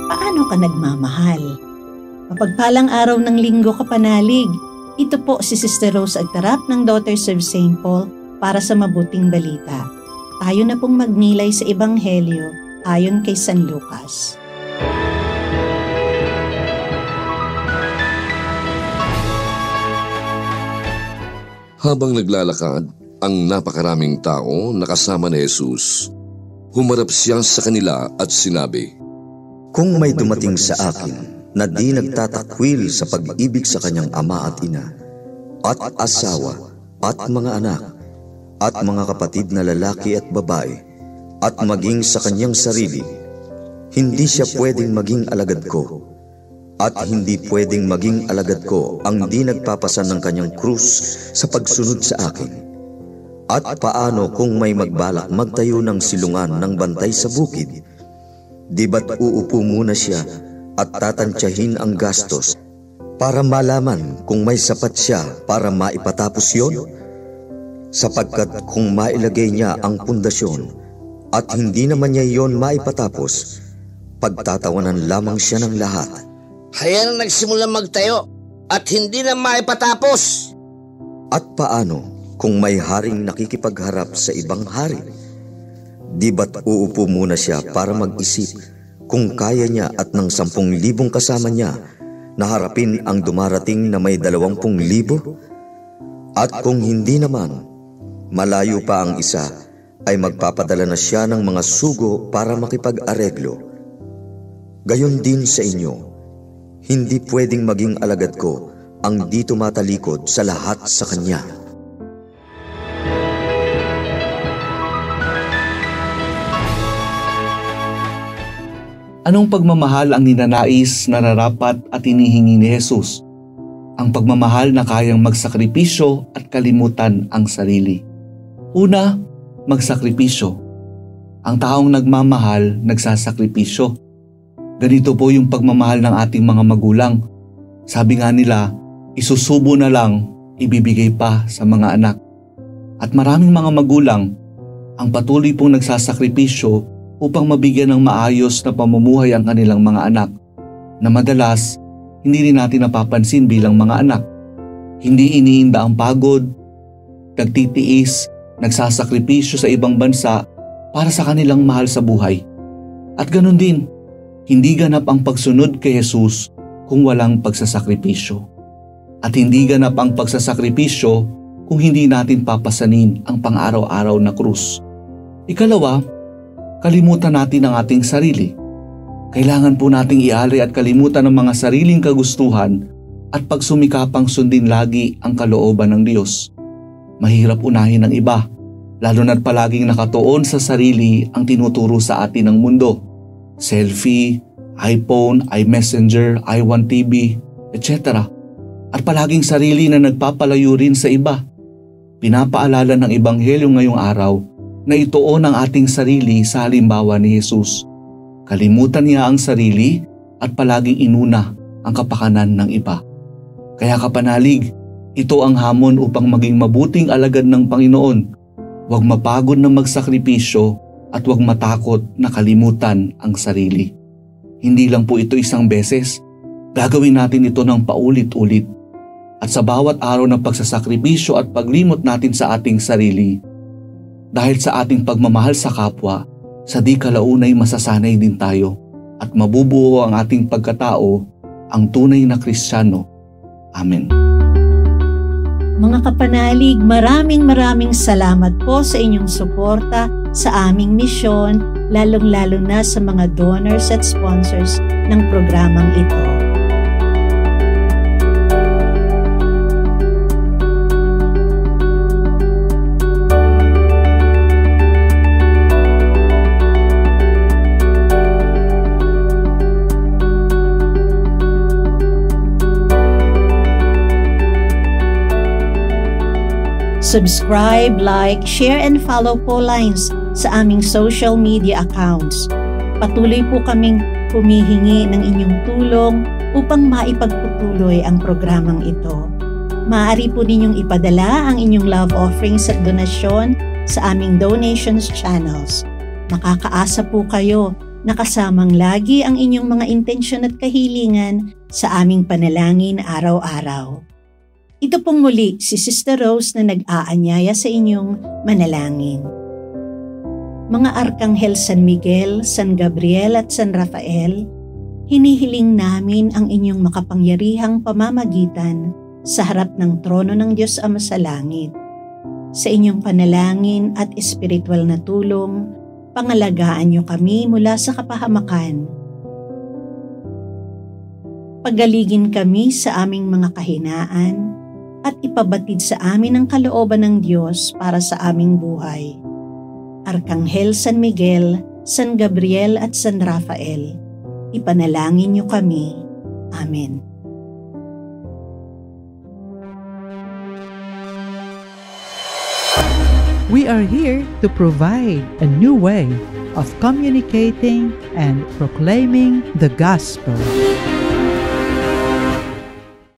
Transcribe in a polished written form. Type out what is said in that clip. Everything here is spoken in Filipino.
paano ka nagmamahal? Mapagpalang araw ng linggo, kapanalig. Ito po si Sister Rose Agtarap ng Daughters of St. Paul para sa mabuting balita. Tayo na pong magnilay sa Ebanghelyo ayon kay San Lucas. Habang naglalakad ang napakaraming tao na kasama ni Jesus, humarap siya sa kanila at sinabi, "Kung may dumating sa akin na di nagtatakwil sa pag-ibig sa kanyang ama at ina, at asawa, at mga anak, at mga kapatid na lalaki at babae, at maging sa kanyang sarili, hindi siya pwedeng maging alagad ko. At hindi pwedeng maging alagad ko ang di nagpapasan ng kanyang krus sa pagsunod sa akin. At paano kung may magbalak magtayo ng silungan ng bantay sa bukid? Di ba't uupo muna siya at tatantyahin ang gastos para malaman kung may sapat siya para maipatapos yon? Sapagkat kung mailagay niya ang pundasyon at hindi naman niya yon maipatapos, pagtatawanan lamang siya ng lahat. Kaya nang nagsimula magtayo at hindi na maipatapos." At paano kung may haring nakikipagharap sa ibang hari? Di ba't uupo muna siya para mag-isip kung kaya niya at ng 10,000 kasama niya na harapin ang dumarating na may 20,000? At kung hindi naman, malayo pa ang isa, ay magpapadala na siya ng mga sugo para makipag-areglo. Gayon din sa inyo, hindi pwedeng maging alagad ko ang di tumatalikod sa lahat sa kanya. Anong pagmamahal ang ninanais, nararapat at hinihingi ni Jesus? Ang pagmamahal na kayang magsakripisyo at kalimutan ang sarili. Una, magsakripisyo. Ang taong nagmamahal, nagsasakripisyo. Ganito po yung pagmamahal ng ating mga magulang. Sabi nga nila, isusubo na lang, ibibigay pa sa mga anak. At maraming mga magulang ang patuloy pong nagsasakripisyo upang mabigyan ng maayos na pamumuhay ang kanilang mga anak, na madalas hindi rin natin napapansin bilang mga anak. Hindi iniinda ang pagod, nagtitiis, nagsasakripisyo sa ibang bansa para sa kanilang mahal sa buhay. At ganun din, hindi ganap ang pagsunod kay Jesus kung walang pagsasakripisyo. At hindi ganap ang pagsasakripisyo kung hindi natin papasanin ang pang-araw-araw na krus. Ikalawa, kalimutan natin ang ating sarili. Kailangan po nating ialay at kalimutan ang mga sariling kagustuhan at pagsumikapang sundin lagi ang kalooban ng Diyos. Mahirap unahin ang iba, lalo na't palaging nakatuon sa sarili ang tinuturo sa atin ng mundo. Selfie, iPhone, iMessenger, i1TV, etc. At palaging sarili na nagpapalayo rin sa iba. Pinapaalala ng Ebanghelyo ngayong araw na ituon ang ating sarili sa halimbawa ni Jesus. Kalimutan niya ang sarili at palaging inuna ang kapakanan ng iba. Kaya kapanalig, ito ang hamon upang maging mabuting alagad ng Panginoon. Huwag mapagod na magsakripisyo at huwag matakot na kalimutan ang sarili. Hindi lang po ito isang beses, gagawin natin ito ng paulit-ulit. At sa bawat araw ng pagsasakripisyo at paglimot natin sa ating sarili, dahil sa ating pagmamahal sa kapwa, sa di kalaunay masasanay din tayo at mabubuo ang ating pagkatao, ang tunay na Kristiyano. Amen. Mga kapanalig, maraming salamat po sa inyong suporta sa aming misyon, lalong-lalo na sa mga donors at sponsors ng programang ito. Subscribe, like, share, and follow po lines sa aming social media accounts. Patuloy po kaming humihingi ng inyong tulong upang maipagpatuloy ang programang ito. Maaari po ninyong ipadala ang inyong love offerings at donasyon sa aming donations channels. Makakaasa po kayo Nakasamang lagi ang inyong mga intensyon at kahilingan sa aming panalangin araw-araw. Ito pong muli si Sister Rose na nag-aanyaya sa inyong manalangin. Mga Arkanghel San Miguel, San Gabriel at San Rafael, hinihiling namin ang inyong makapangyarihang pamamagitan sa harap ng trono ng Diyos Ama sa langit. Sa inyong panalangin at espiritual na tulong, pangalagaan niyo kami mula sa kapahamakan. Pagaligin kami sa aming mga kahinaan at ipabatid sa amin ang kalooban ng Diyos para sa aming buhay. Arkanghel San Miguel, San Gabriel at San Rafael, ipanalangin niyo kami. Amen. We are here to provide a new way of communicating and proclaiming the gospel.